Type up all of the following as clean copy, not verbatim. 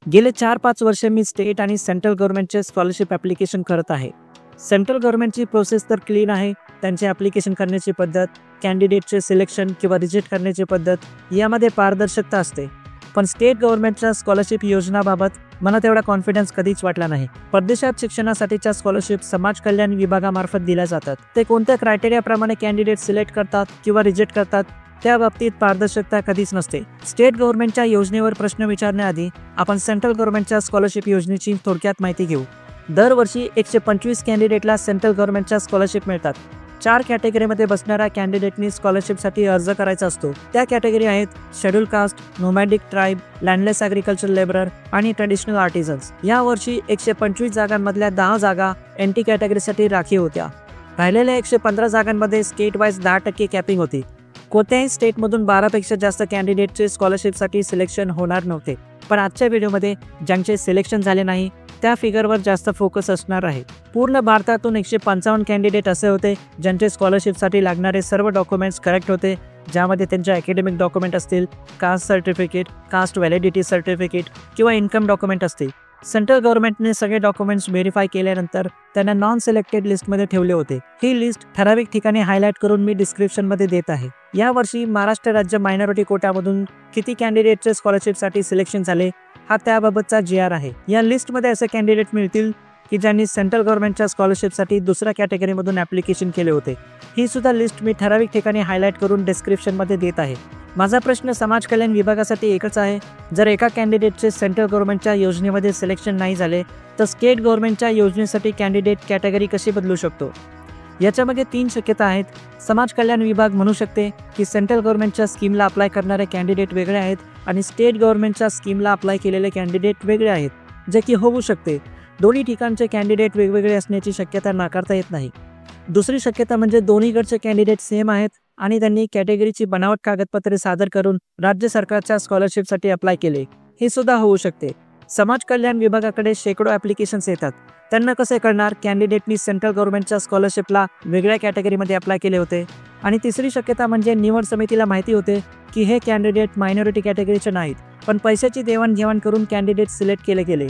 गेले 4-5 वर्ष मी स्टेट आणि सेंट्रल गव्हर्नमेंटचे स्कॉलरशिप ॲप्लिकेशन करत आहे. सेंट्रल गव्हर्नमेंटची प्रोसेस तर क्लीन आहे. त्यांचे ॲप्लिकेशन करण्याची पद्धत, कॅन्डिडेटचे सिलेक्शन किंवा रिजेक्ट करण्याची पद्धत यामध्ये पारदर्शकता असते. पण स्टेट गव्हर्नमेंटच्या स्कॉलरशिप योजनाबाबत मला तेवढा कॉन्फिडन्स कधीच वाटला नाही. परदेशात शिक्षणासाठीच्या स्कॉलरशिप समाज कल्याण विभागामार्फत दिल्या जातात. ते कोणत्या क्रायटेरियाप्रमाणे कॅन्डिडेट सिलेक्ट करतात किंवा रिजेक्ट करतात त्या बाबतीत पारदर्शकता कधीच नसते. स्टेट गव्हर्नमेंटच्या योजनेवर प्रश्न विचारण्याआधी आपण सेंट्रल गव्हर्नमेंटच्या स्कॉलरशिप योजनेची थोडक्यात माहिती घेऊ. दरवर्षी 125 कॅन्डिडेटला सेंट्रल गव्हर्नमेंटच्या स्कॉलरशिप मिळतात. 4 कॅटेगरीमध्ये बसणाऱ्या कॅन्डिडेटनी स्कॉलरशिपसाठी अर्ज करायचा असतो. त्या कॅटेगरी आहेत schedule caste, nomadic tribe, landless agriculture labourer आणि ट्रेडिशनल आर्टिझन्स. यावर्षी 125 जागांमधल्या 10 जागा एनटी कॅटेगरीसाठी राखीव होत्या. राहिलेल्या 115 जागांमध्ये स्टेट वाईज 10% कॅपिंग होती. कोणत्याही स्टेटमधून 12पेक्षा जास्त कॅन्डिडेटचे स्कॉलरशिपसाठी सिलेक्शन होणार नव्हते. पण आजच्या व्हिडिओमध्ये ज्यांचे सिलेक्शन झाले नाही त्या फिगरवर जास्त फोकस असणार आहे. पूर्ण भारतातून 155 कॅन्डिडेट असे होते ज्यांचे स्कॉलरशिपसाठी लागणारे सर्व डॉक्युमेंट्स करेक्ट होते, ज्यामध्ये त्यांचे अकॅडमिक डॉक्युमेंट असतील, caste certificate, caste validity certificate किंवा इन्कम डॉक्युमेंट असतील. सेंट्रल गव्हर्नमेंटने सगळे डॉक्युमेंट्स व्हेरीफाय केल्यानंतर त्यांना नॉन सिलेक्टेड लिस्टमध्ये ठेवले होते. ही लिस्ट ठराविक ठिकाणी हायलाईट करून मी डिस्क्रिप्शनमध्ये देत आहे. यावर्षी महाराष्ट्र राज्य मायनॉरिटी कोट्यामधून किती कॅन्डिडेटचे स्कॉलरशिपसाठी सिलेक्शन झाले हा त्याबाबतचा GR आहे. या लिस्टमध्ये असे कॅन्डिडेट मिळतील की ज्यांनी सेंट्रल गव्हर्नमेंटच्या स्कॉलरशिपसाठी दुसऱ्या कॅटेगरीमधून ॲप्लिकेशन केले होते. ही सुद्धा लिस्ट मी ठराविक ठिकाणी हायलाईट करून डिस्क्रिप्शनमध्ये देत आहे. माझा प्रश्न समाज कल्याण विभागासाठी एकच आहे. जर एका कॅन्डिडेटचे सेंट्रल गव्हर्नमेंटच्या योजनेमध्ये सिलेक्शन नाही झाले तर स्टेट गव्हर्नमेंटच्या योजनेसाठी कॅन्डिडेट कॅटेगरी कशी बदलू शकतो? याच्यामध्ये 3 शक्यता आहेत. समाज कल्याण विभाग म्हणू शकते की सेंट्रल गव्हर्नमेंटच्या स्कीमला अप्लाय करणारे कॅन्डिडेट वेगळे आहेत आणि स्टेट गव्हर्नमेंटच्या स्कीमला अप्लाय केलेले कॅन्डिडेट वेगळे आहेत, जे की होऊ शकते. दोन्ही ठिकाणचे कॅन्डिडेट वेगवेगळे असण्याची शक्यता नाकारता येत नाही. दुसरी शक्यता म्हणजे दोन्हीकडचे कॅन्डिडेट सेम आहेत आणि त्यांनी कॅटेगरीची बनावट कागदपत्रे सादर करून राज्य सरकारच्या स्कॉलरशिपसाठी अप्लाय केले, हे सुद्धा होऊ शकते. समाज कल्याण विभागाकडे शेकडो ॲप्लिकेशन्स येतात. त्यांना कसे कळणार कॅन्डिडेटनी सेंट्रल गव्हर्नमेंटच्या स्कॉलरशिपला वेगळ्या कॅटेगरीमध्ये अप्लाय केले होते? आणि तिसरी शक्यता म्हणजे निवड समितीला माहिती होते की हे कॅन्डिडेट मायनॉरिटी कॅटेगरीचे नाहीत, पण पैशाची देवाणघेवाण करून कॅन्डिडेट सिलेक्ट केले गेले.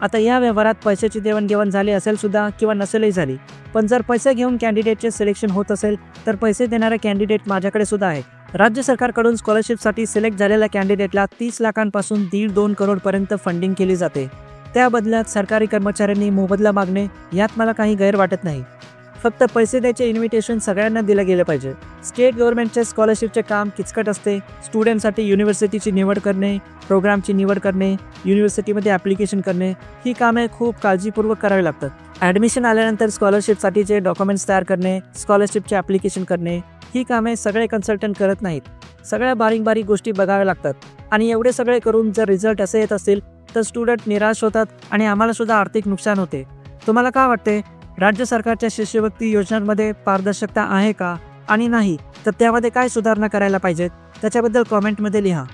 आता या व्यवहारात पैशाची देवाणघेवाण झाली असेल सुद्धा किंवा नसेलही झाली, पण जर पैसे घेऊन कॅन्डिडेटचे सिलेक्शन होत असेल तर पैसे देणारे कॅन्डिडेट माझ्याकडे सुद्धा आहे. राज्य सरकारकडून स्कॉलरशिपसाठी सिलेक्ट झालेल्या कॅन्डिडेटला 30 लाखांपासून 1.5-2 करोडपर्यंत फंडिंग केली जाते. त्या बदल्यात सरकारी कर्मचाऱ्यांनी मोबदला मागणे यात मला काही गैर वाटत नाही. फक्त पैसे द्यायचे इन्व्हिटेशन सगळ्यांना दिलं गेलं पाहिजे. स्टेट गव्हर्नमेंटचे स्कॉलरशिपचे काम किचकट असते. स्टुडंटसाठी युनिव्हर्सिटीची निवड करणे, प्रोग्रामची निवड करणे, युनिव्हर्सिटीमध्ये ॲप्लिकेशन करणे ही कामे खूप काळजीपूर्वक करावी लागतात. ॲडमिशन आल्यानंतर स्कॉलरशिपसाठीचे डॉक्युमेंट्स तयार करणे, स्कॉलरशिपचे ॲप्लिकेशन करणे ही कामे सगळे कन्सल्टंट करत नाहीत. सगळ्या बारीक गोष्टी बघाव्या लागतात आणि एवढे सगळे करून जर रिझल्ट असे येत असतील तर स्टुडंट निराश होतात आणि आम्हाला सुद्धा आर्थिक नुकसान होते. तुम्हाला काय वाटते, राज्य सरकारच्या शिष्यवृत्ती योजनांमध्ये पारदर्शकता आहे का? आणि नाही तर त्यामध्ये काय सुधारणा करायला पाहिजेत त्याच्याबद्दल कॉमेंटमध्ये लिहा.